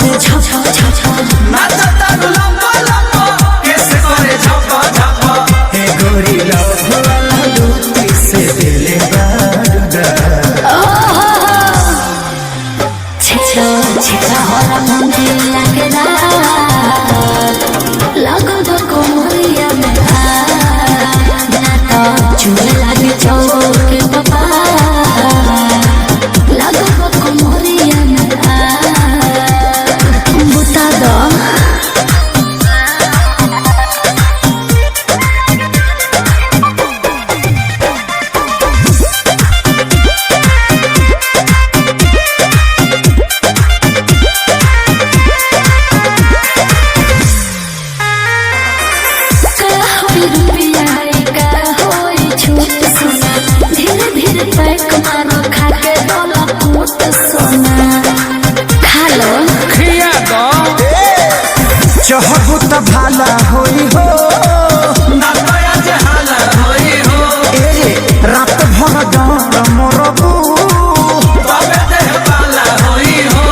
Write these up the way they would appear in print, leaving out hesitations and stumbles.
करे झपा झपा नाचा तारू लंबा लंबा कैसे करे झपा झपा ए गोरी लव वाला लूटी से दिले बारूदा छेड़ा छेड़ा हरा मुंडी लगना लगो दो कोमरिया में ना तो चूहे लगे चौके पापा लगो दो कोमरिया में बुता दो चहबू त भाला होई हो नाया जहाला होई हो ए रात भर डर मोरबू बाबे देह बाला होई हो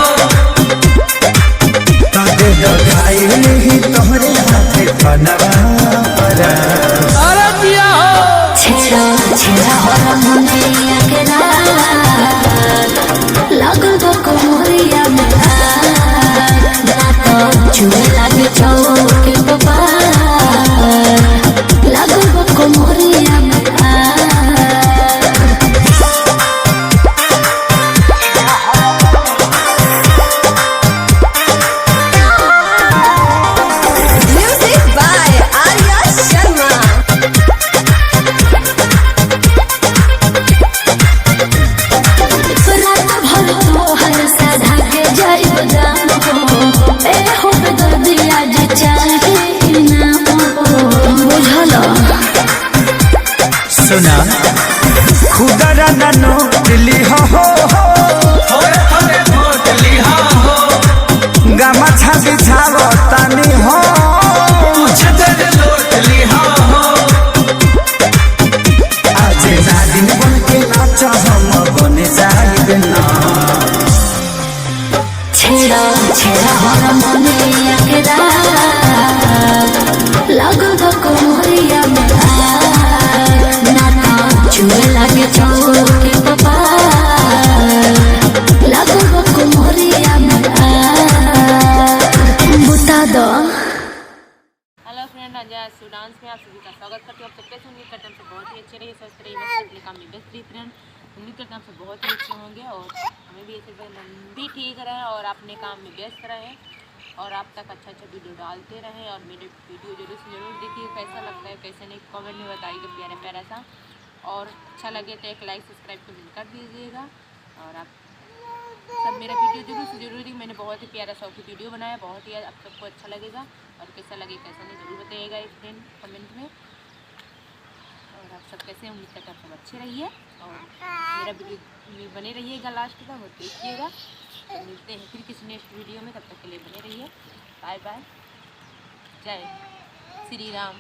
तदे दगाई नहीं तोहरे हाथे बनवा परा अरे पिया हो छेड़ा छेड़ा हरा मुंडिया के रात लगो दो कोमरिया में चूहे लगे चौके पापा लगो दो कोमरिया में Music by Arya Sharma. रात भर तो हर साधा के जाइब दाम हो ए हो बेदर्दिया जे चाहे इनाम हो बुझल सुना खुदरा ननो दिल्ली हो थोड़े थोड़े वोट लिहा हो गामा छाती छावो तानी हो कुछ देर लोट लिहा हो आज ना दिन बन के नाच हम बने जाइब ना छेड़ा छेड़ा हरा मुंडिया के रात लगो दो कोमरिया में ना तो चूहे लगे चौके पापा लगो दो कोमरिया में बुता दो। हेलो फ्रेंड, अजय डांस में आप सभी का स्वागत करती हूँ। आप सबके उम्मीद करते हैं बहुत ही अच्छे रहिए, स्वस्थ रहिए, मस्त अपने काम में व्यस्त रहिए फ्रेंड। उम्मीद करते हैं आप सब बहुत ही अच्छे होंगे और हमें भी ऐसे भी ठीक रहें और अपने काम में व्यस्त रहें और आप तक अच्छा अच्छा वीडियो डालते रहें और मेरे वीडियो जरूर देखिए। कैसा लगता है कैसे नहीं कमेंट में बताइएगा प्यारा प्यारा सा, और अच्छा लगे तो एक लाइक सब्सक्राइब कर दीजिएगा। और आप सब मेरा वीडियो जरूर देखिए। मैंने बहुत ही प्यारा सा वीडियो बनाया, बहुत ही आप सबको अच्छा लगेगा और कैसा लगे कैसा नहीं जरूर बताइएगा एक फ्रेंड कमेंट में। और आप सब कैसे, उम्मीद करते आप सब अच्छे रहिए और मेरा वीडियो बने रहिएगा लास्ट तक और देखिएगा। तो मिलते हैं फिर किसी नेक्स्ट वीडियो में, तब तक के लिए बने रहिए। बाय बाय, जय श्री राम।